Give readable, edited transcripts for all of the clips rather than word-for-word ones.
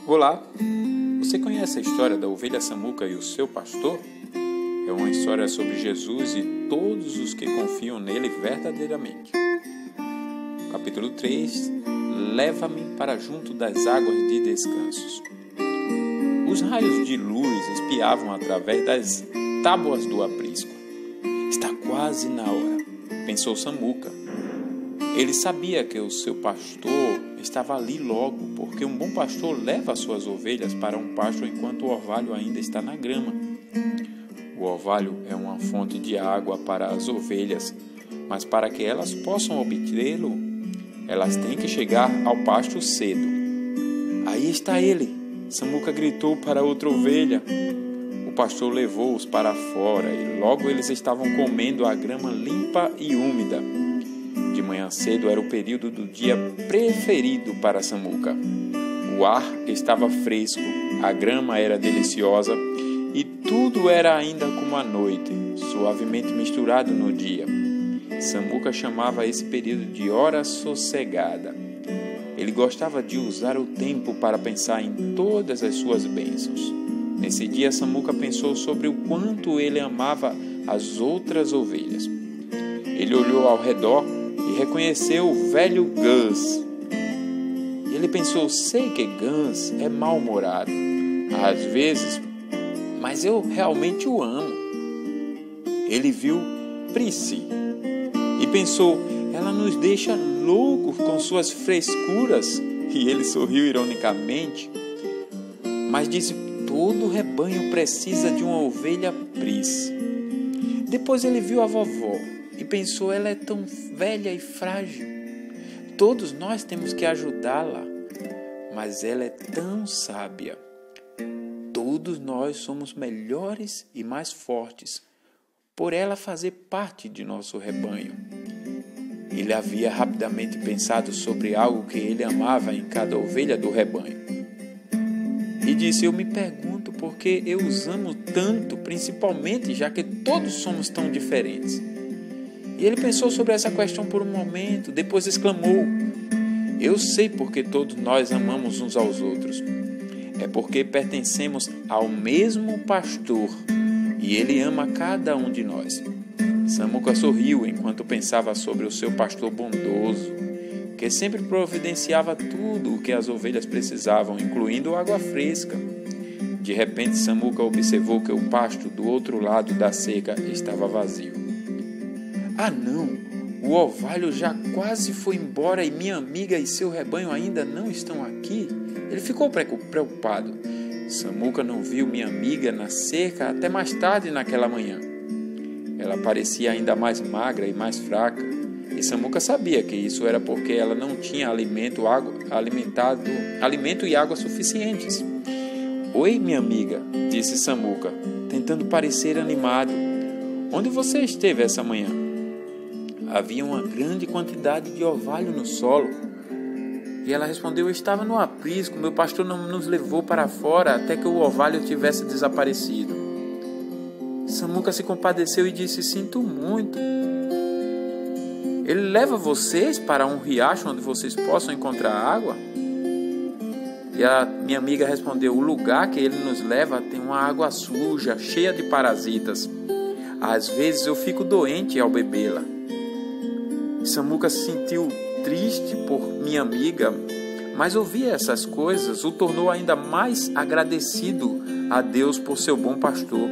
Olá, você conhece a história da ovelha Samuca e o seu pastor? É uma história sobre Jesus e todos os que confiam nele verdadeiramente. Capítulo 3: Leva-me para junto das águas de descansos. Os raios de luz espiavam através das tábuas do aprisco. Está quase na hora, pensou Samuca. Ele sabia que o seu pastor estava ali logo, porque um bom pastor leva as suas ovelhas para um pasto enquanto o orvalho ainda está na grama. O orvalho é uma fonte de água para as ovelhas, mas para que elas possam obtê-lo, elas têm que chegar ao pasto cedo. Aí está ele! Samuca gritou para outra ovelha. O pastor levou-os para fora e logo eles estavam comendo a grama limpa e úmida. De manhã cedo era o período do dia preferido para Samuca. O ar estava fresco, a grama era deliciosa e tudo era ainda como a noite, suavemente misturado no dia. Samuca chamava esse período de hora sossegada. Ele gostava de usar o tempo para pensar em todas as suas bênçãos. Nesse dia, Samuca pensou sobre o quanto ele amava as outras ovelhas. Ele olhou ao redor e reconheceu o velho Gus. E ele pensou, sei que Gus é mal-humorado, às vezes, mas eu realmente o amo. Ele viu Prissy e pensou, ela nos deixa loucos com suas frescuras. E ele sorriu ironicamente, mas disse, todo rebanho precisa de uma ovelha Prissy. Depois ele viu a vovó e pensou, ela é tão velha e frágil. Todos nós temos que ajudá-la, mas ela é tão sábia. Todos nós somos melhores e mais fortes por ela fazer parte de nosso rebanho. Ele havia rapidamente pensado sobre algo que ele amava em cada ovelha do rebanho. E disse, eu me pergunto por que eu os amo tanto, principalmente já que todos somos tão diferentes. E ele pensou sobre essa questão por um momento, depois exclamou, eu sei porque todos nós amamos uns aos outros. É porque pertencemos ao mesmo pastor e ele ama cada um de nós. Samuca sorriu enquanto pensava sobre o seu pastor bondoso, que sempre providenciava tudo o que as ovelhas precisavam, incluindo água fresca. De repente, Samuca observou que o pasto do outro lado da cerca estava vazio. Ah não, o orvalho já quase foi embora e minha amiga e seu rebanho ainda não estão aqui? Ele ficou preocupado. Samuca não viu minha amiga na cerca até mais tarde naquela manhã. Ela parecia ainda mais magra e mais fraca, e Samuca sabia que isso era porque ela não tinha alimento e água suficientes. Oi, minha amiga, disse Samuca, tentando parecer animado. Onde você esteve essa manhã? Havia uma grande quantidade de orvalho no solo. E ela respondeu, eu estava no aprisco, meu pastor não nos levou para fora até que o orvalho tivesse desaparecido. Samuca se compadeceu e disse, sinto muito. Ele leva vocês para um riacho onde vocês possam encontrar água? E a minha amiga respondeu, o lugar que ele nos leva tem uma água suja, cheia de parasitas. Às vezes eu fico doente ao bebê-la. Samuca se sentiu triste por minha amiga, mas ouvir essas coisas o tornou ainda mais agradecido a Deus por seu bom pastor.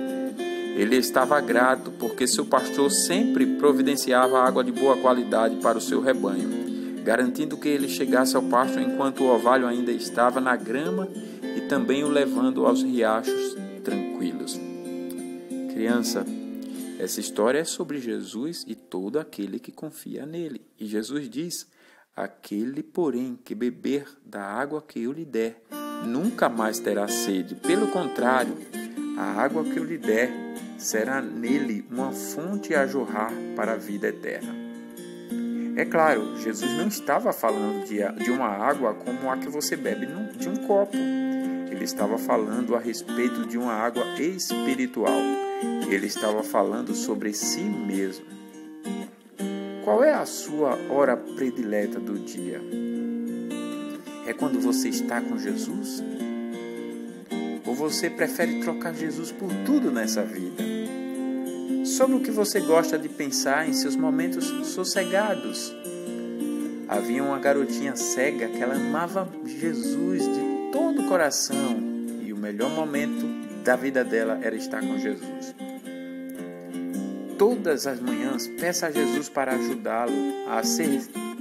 Ele estava grato porque seu pastor sempre providenciava água de boa qualidade para o seu rebanho, garantindo que ele chegasse ao pasto enquanto o orvalho ainda estava na grama e também o levando aos riachos tranquilos. Criança, essa história é sobre Jesus e todo aquele que confia nele. E Jesus diz, aquele, porém, que beber da água que eu lhe der, nunca mais terá sede. Pelo contrário, a água que eu lhe der será nele uma fonte a jorrar para a vida eterna. É claro, Jesus não estava falando de uma água como a que você bebe de um copo. Ele estava falando a respeito de uma água espiritual. Ele estava falando sobre si mesmo. Qual é a sua hora predileta do dia? É quando você está com Jesus? você prefere trocar Jesus por tudo nessa vida? Sobre o que você gosta de pensar em seus momentos sossegados? Havia uma garotinha cega que ela amava Jesus de todo o coração e o melhor momento da vida dela era estar com Jesus. Todas as manhãs, peça a Jesus para ajudá-lo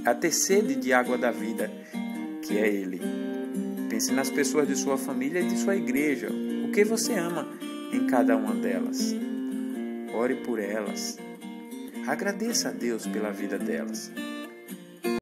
a ter sede de água da vida, que é Ele. Pense nas pessoas de sua família e de sua igreja. O que você ama em cada uma delas? Ore por elas. Agradeça a Deus pela vida delas.